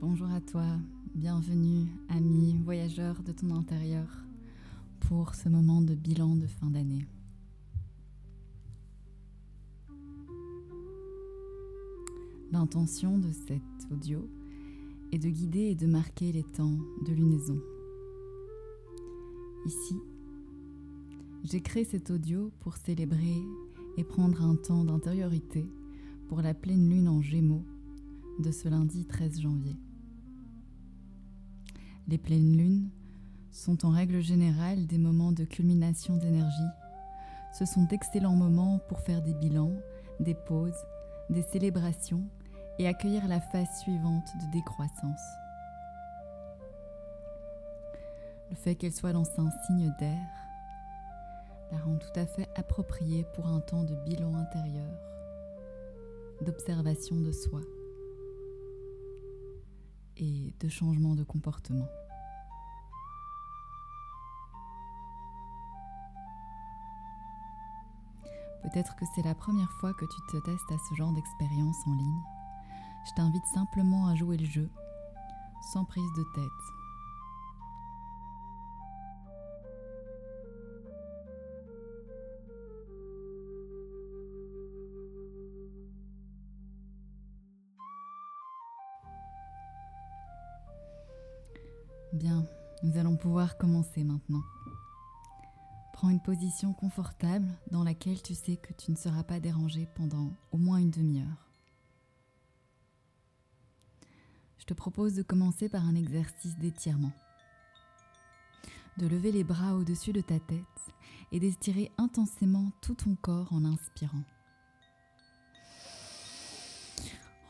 Bonjour à toi, bienvenue, ami, voyageur de ton intérieur, pour ce moment de bilan de fin d'année. L'intention de cet audio est de guider et de marquer les temps de lunaison. Ici, j'ai créé cet audio pour célébrer et prendre un temps d'intériorité pour la pleine lune en Gémeaux de ce lundi 13 janvier. Les pleines lunes sont en règle générale des moments de culmination d'énergie. Ce sont d'excellents moments pour faire des bilans, des pauses, des célébrations et accueillir la phase suivante de décroissance. Le fait qu'elle soit dans un signe d'air la rend tout à fait appropriée pour un temps de bilan intérieur, d'observation de soi et de changement de comportement. Peut-être que c'est la première fois que tu te testes à ce genre d'expérience en ligne. Je t'invite simplement à jouer le jeu, sans prise de tête. Bien, nous allons pouvoir commencer maintenant. Prends une position confortable dans laquelle tu sais que tu ne seras pas dérangé pendant au moins une demi-heure. Je te propose de commencer par un exercice d'étirement. De lever les bras au-dessus de ta tête et d'estirer intensément tout ton corps en inspirant.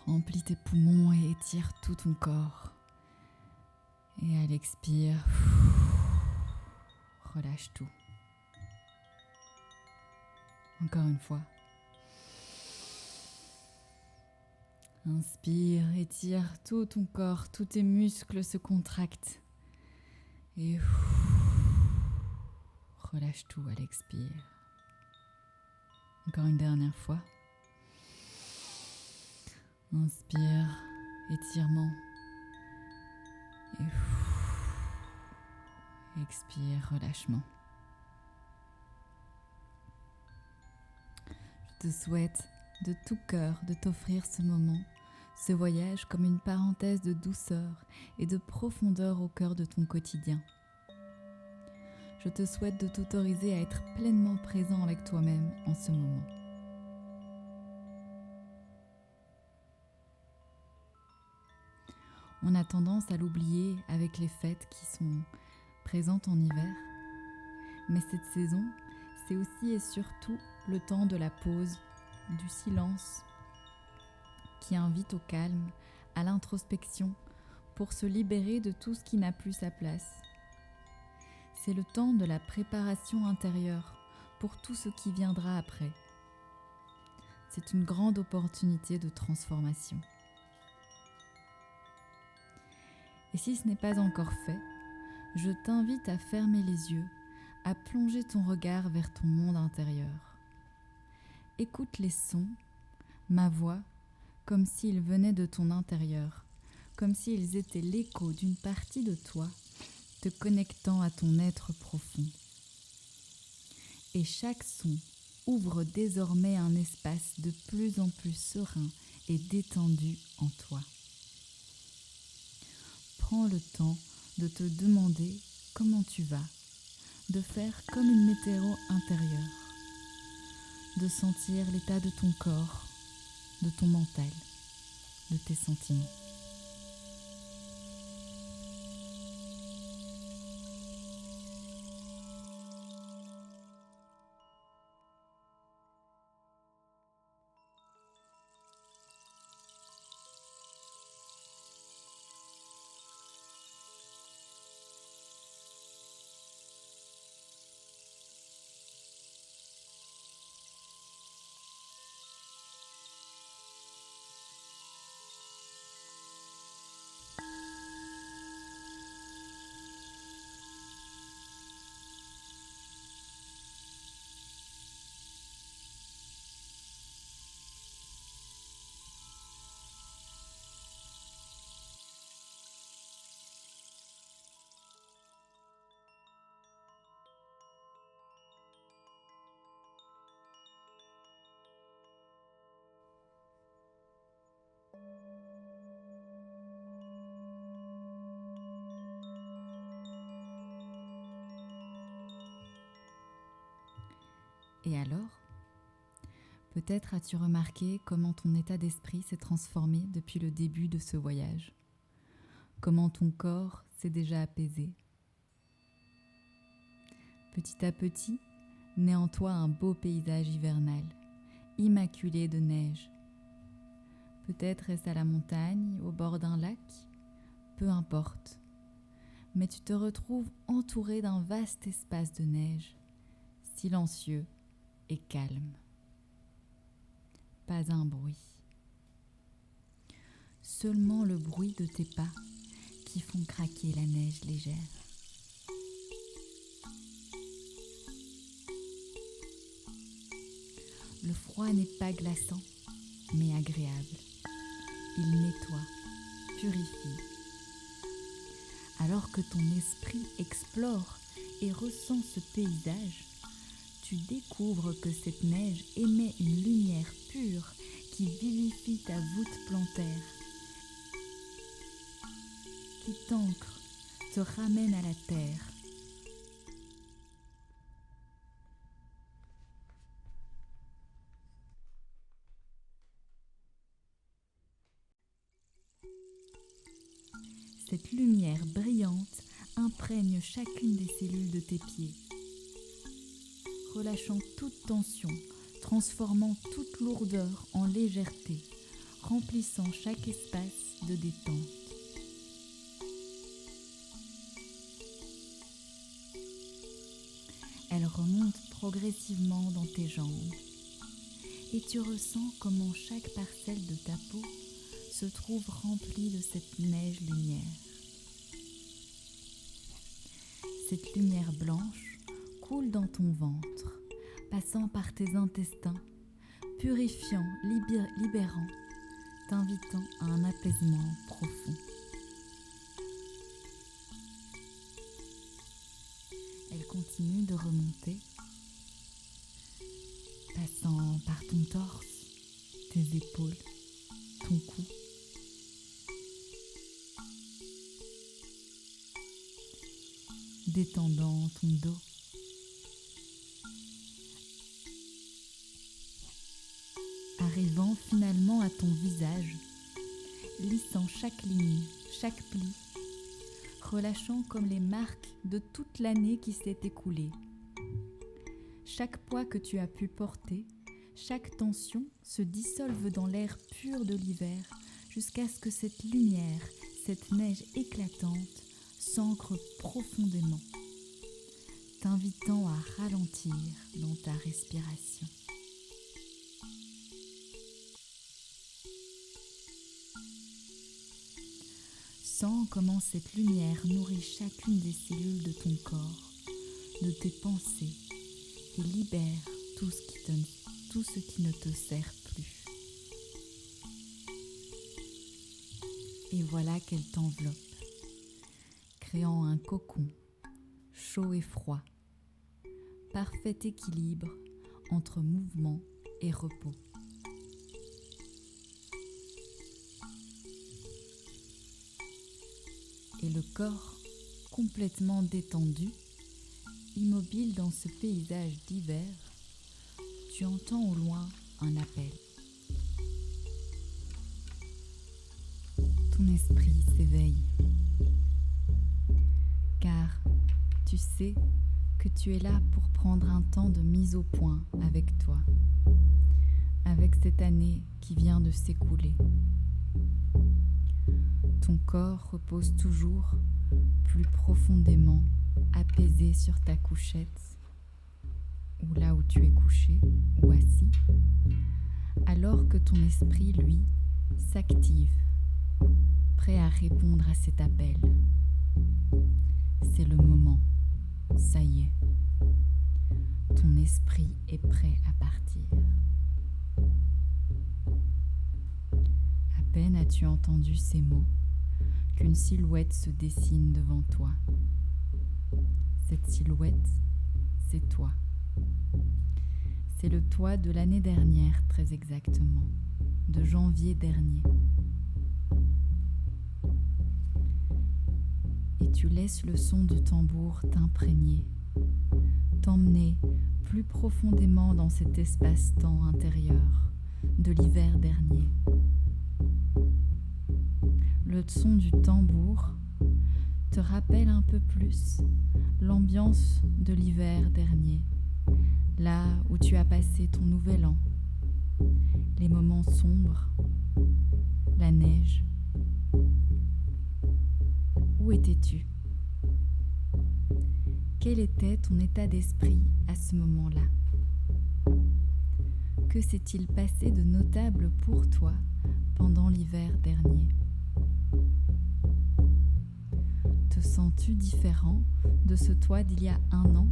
Remplis tes poumons et étire tout ton corps. Et à l'expire, relâche tout. Encore une fois. Inspire, étire tout ton corps, tous tes muscles se contractent. Et relâche tout à l'expire. Encore une dernière fois. Inspire, étirement. Et expire, relâchement. Je te souhaite de tout cœur de t'offrir ce moment, ce voyage comme une parenthèse de douceur et de profondeur au cœur de ton quotidien. Je te souhaite de t'autoriser à être pleinement présent avec toi-même en ce moment. On a tendance à l'oublier avec les fêtes qui sont présentes en hiver, mais cette saison, c'est aussi et surtout le temps de la pause, du silence, qui invite au calme, à l'introspection, pour se libérer de tout ce qui n'a plus sa place. C'est le temps de la préparation intérieure pour tout ce qui viendra après. C'est une grande opportunité de transformation. Et si ce n'est pas encore fait, je t'invite à fermer les yeux, à plonger ton regard vers ton monde intérieur. Écoute les sons, ma voix, comme s'ils venaient de ton intérieur, comme s'ils étaient l'écho d'une partie de toi, te connectant à ton être profond. Et chaque son ouvre désormais un espace de plus en plus serein et détendu en toi. Prends le temps de te demander comment tu vas, de faire comme une météo intérieure, de sentir l'état de ton corps, de ton mental, de tes sentiments. Et alors ? Peut-être as-tu remarqué comment ton état d'esprit s'est transformé depuis le début de ce voyage, comment ton corps s'est déjà apaisé. Petit à petit, naît en toi un beau paysage hivernal, immaculé de neige. Peut-être est-ce à la montagne, au bord d'un lac, peu importe. Mais tu te retrouves entouré d'un vaste espace de neige, silencieux et calme. Pas un bruit. Seulement le bruit de tes pas qui font craquer la neige légère. Le froid n'est pas glaçant, mais agréable. Il nettoie, purifie. Alors que ton esprit explore et ressent ce paysage, tu découvres que cette neige émet une lumière pure qui vivifie ta voûte plantaire, qui t'ancre, te ramène à la terre. Cette lumière brillante imprègne chacune des cellules de tes pieds, relâchant toute tension, transformant toute lourdeur en légèreté, remplissant chaque espace de détente. Elle remonte progressivement dans tes jambes et tu ressens comment chaque parcelle de ta peau se trouve remplie de cette neige lumière. Cette lumière blanche coule dans ton ventre, passant par tes intestins, purifiant, libérant, t'invitant à un apaisement profond. Elle continue de remonter, passant par ton torse, tes épaules, ton cou. Détendant ton dos. Arrivant finalement à ton visage, lissant chaque ligne, chaque pli, relâchant comme les marques de toute l'année qui s'est écoulée. Chaque poids que tu as pu porter, chaque tension se dissolve dans l'air pur de l'hiver jusqu'à ce que cette lumière, cette neige éclatante, s'ancre profondément, t'invitant à ralentir dans ta respiration. Sens comment cette lumière nourrit chacune des cellules de ton corps, de tes pensées, et libère tout ce qui ne te sert plus. Et voilà qu'elle t'enveloppe, créant un cocon, chaud et froid, parfait équilibre entre mouvement et repos. Et le corps complètement détendu, immobile dans ce paysage d'hiver, tu entends au loin un appel. Ton esprit s'éveille, car tu sais que tu es là pour prendre un temps de mise au point avec toi, avec cette année qui vient de s'écouler. Ton corps repose toujours plus profondément apaisé sur ta couchette ou là où tu es couché ou assis, alors que ton esprit, lui, s'active, prêt à répondre à cet appel. C'est le moment, ça y est, ton esprit est prêt à partir. À peine as-tu entendu ces mots qu'une silhouette se dessine devant toi. Cette silhouette, c'est toi. C'est le toi de l'année dernière, très exactement, de janvier dernier. Et tu laisses le son du tambour t'imprégner, t'emmener plus profondément dans cet espace-temps intérieur de l'hiver dernier. Le son du tambour te rappelle un peu plus l'ambiance de l'hiver dernier, là où tu as passé ton nouvel an, les moments sombres, la neige. Où étais-tu ? Quel était ton état d'esprit à ce moment-là ? Que s'est-il passé de notable pour toi pendant l'hiver dernier ? Te sens-tu différent de ce toi d'il y a un an ?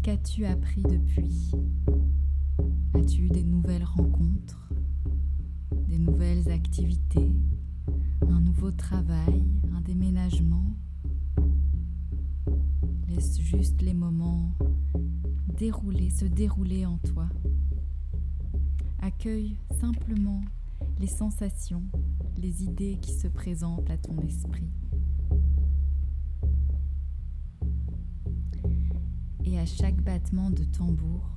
Qu'as-tu appris depuis ? As-tu eu des nouvelles rencontres, des nouvelles activités, un nouveau travail, un déménagement ? Laisse juste les moments se dérouler en toi. Accueille simplement les sensations, les idées qui se présentent à ton esprit. Et à chaque battement de tambour,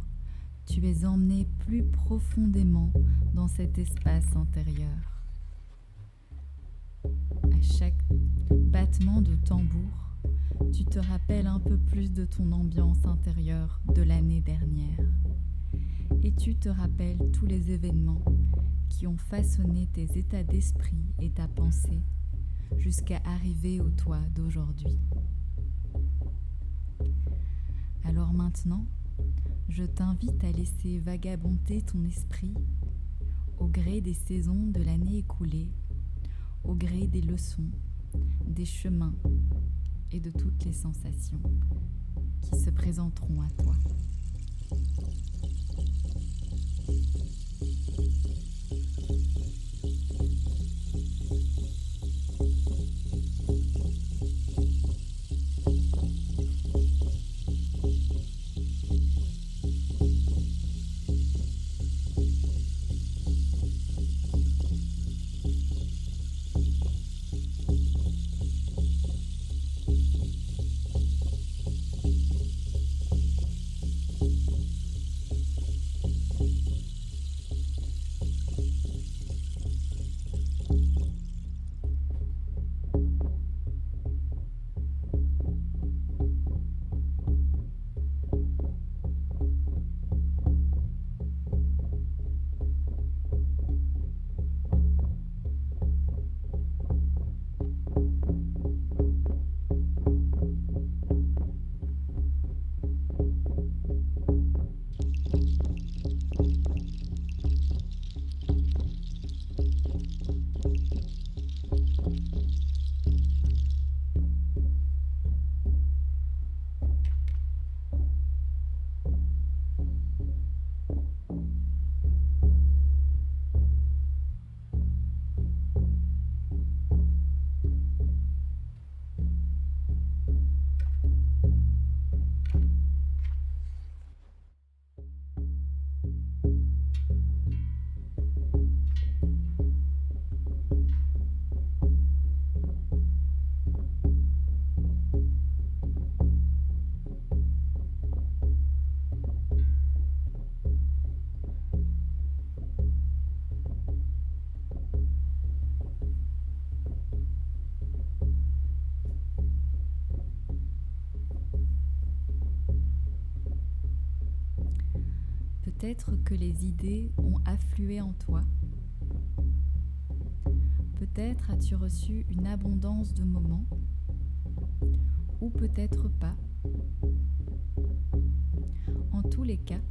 tu es emmené plus profondément dans cet espace intérieur. À chaque battement de tambour, tu te rappelles un peu plus de ton ambiance intérieure de l'année dernière. Et tu te rappelles tous les événements qui ont façonné tes états d'esprit et ta pensée jusqu'à arriver au toi d'aujourd'hui. Alors maintenant, je t'invite à laisser vagabonder ton esprit au gré des saisons de l'année écoulée, au gré des leçons, des chemins et de toutes les sensations qui se présenteront à toi. Peut-être que les idées ont afflué en toi. Peut-être as-tu reçu une abondance de moments, ou peut-être pas. En tous les cas,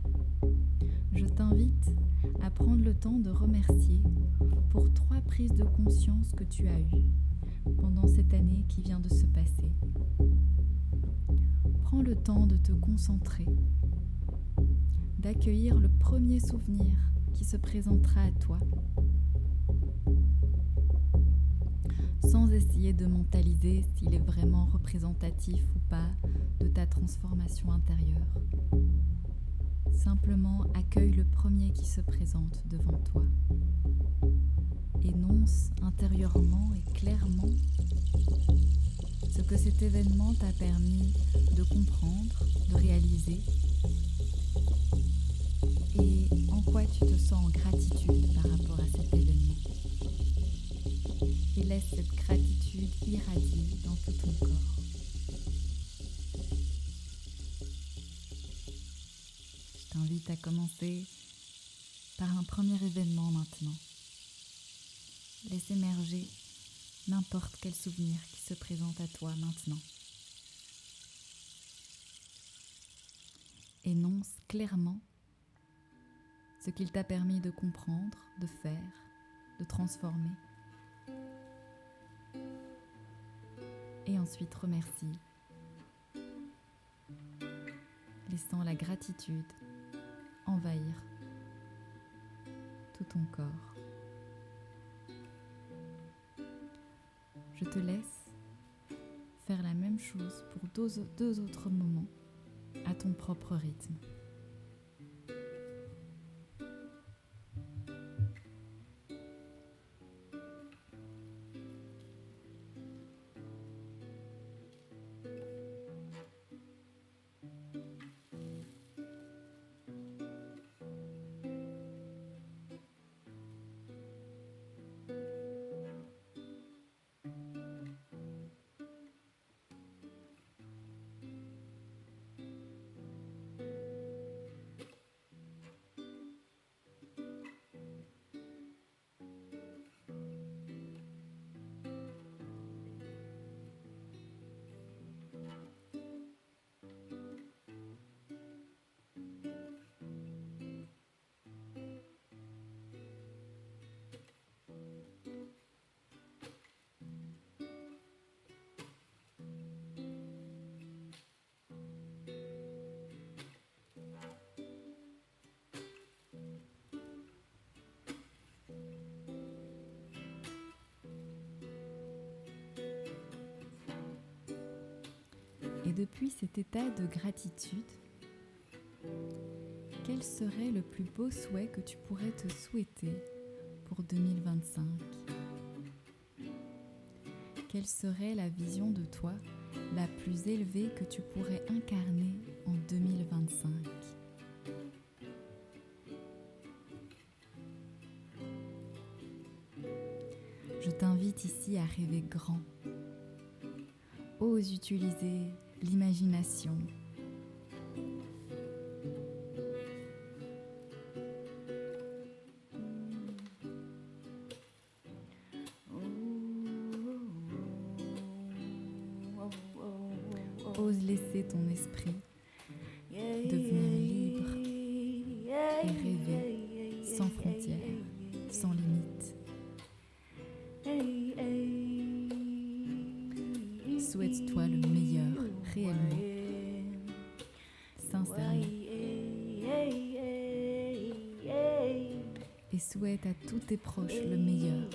je t'invite à prendre le temps de remercier pour 3 prises de conscience que tu as eues pendant cette année qui vient de se passer. Prends le temps de te concentrer, d'accueillir le premier souvenir qui se présentera à toi, sans essayer de mentaliser s'il est vraiment représentatif ou pas de ta transformation intérieure. Simplement accueille le premier qui se présente devant toi. Énonce intérieurement et clairement ce que cet événement t'a permis de comprendre, de réaliser, et en quoi tu te sens en gratitude par rapport à cet événement. Et laisse cette gratitude irradier dans tout ton corps. Je t'invite à commencer par un premier événement maintenant. Laisse émerger n'importe quel souvenir qui se présente à toi maintenant. Énonce clairement ce qu'il t'a permis de comprendre, de faire, de transformer. Et ensuite remercie, laissant la gratitude envahir tout ton corps. Je te laisse faire la même chose pour deux autres moments à ton propre rythme. Et depuis cet état de gratitude, quel serait le plus beau souhait que tu pourrais te souhaiter pour 2025 ? Quelle serait la vision de toi la plus élevée que tu pourrais incarner en 2025 ? Je t'invite ici à rêver grand. Ose utiliser l'imagination. Ose laisser ton esprit devenir libre et rêver sans frontières, sans limites. Souhaite-toi le meilleur, réellement, sincèrement. Et souhaite à tous tes proches le meilleur.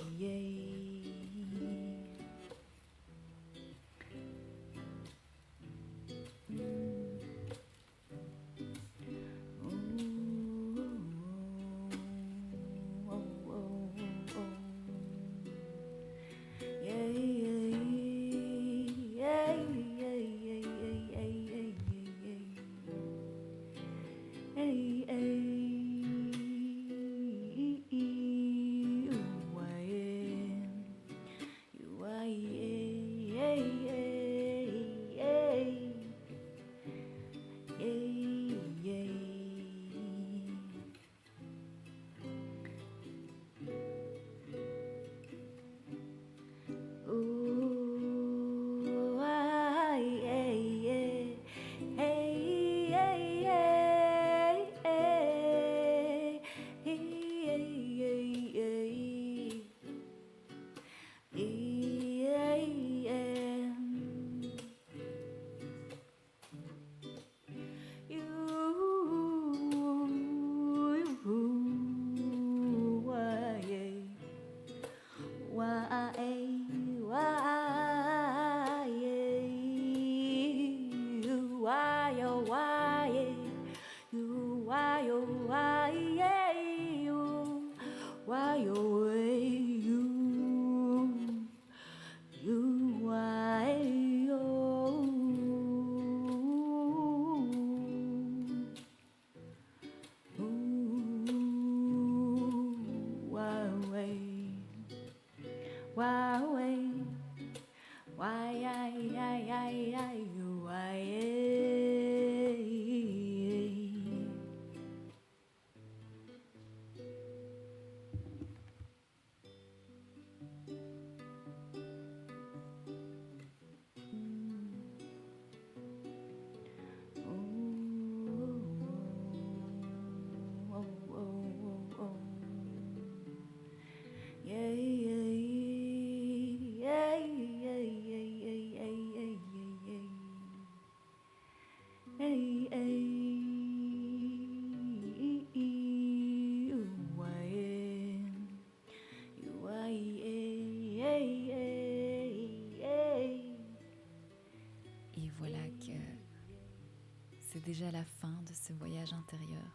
déjà à la fin de ce voyage intérieur.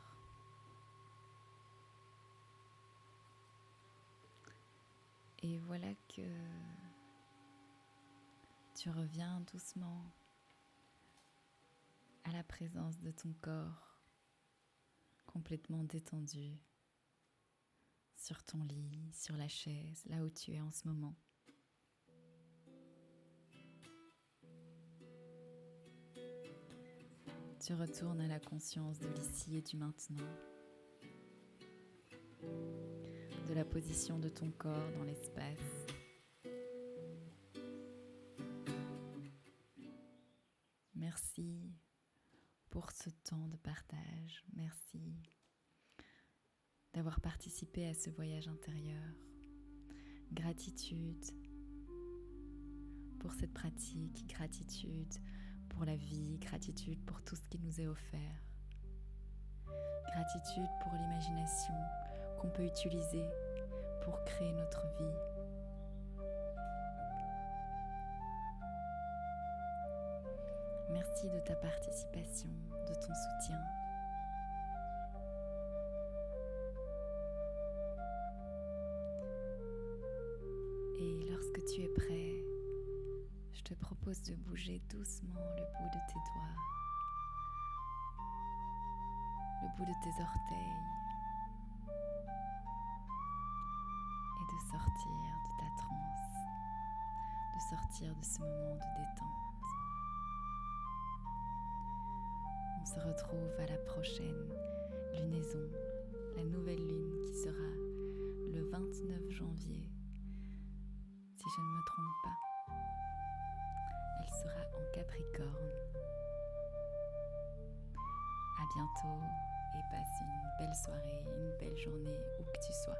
Et voilà que tu reviens doucement à la présence de ton corps, complètement détendu, sur ton lit, sur la chaise, là où tu es en ce moment. Tu retournes à la conscience de l'ici et du maintenant, de la position de ton corps dans l'espace. Merci pour ce temps de partage. Merci d'avoir participé à ce voyage intérieur. Gratitude pour cette pratique, gratitude pour la vie, gratitude pour tout ce qui nous est offert. Gratitude pour l'imagination qu'on peut utiliser pour créer notre vie. Merci de ta participation, de ton soutien. Et lorsque tu es prêt, je te propose de bouger doucement le bout de tes doigts, le bout de tes orteils et de sortir de ta transe, de sortir de ce moment de détente. On se retrouve à la prochaine lunaison, la nouvelle lune qui sera le 29 janvier, si je ne me trompe pas. Elle sera en Capricorne. À bientôt et passe une belle soirée, une belle journée où que tu sois.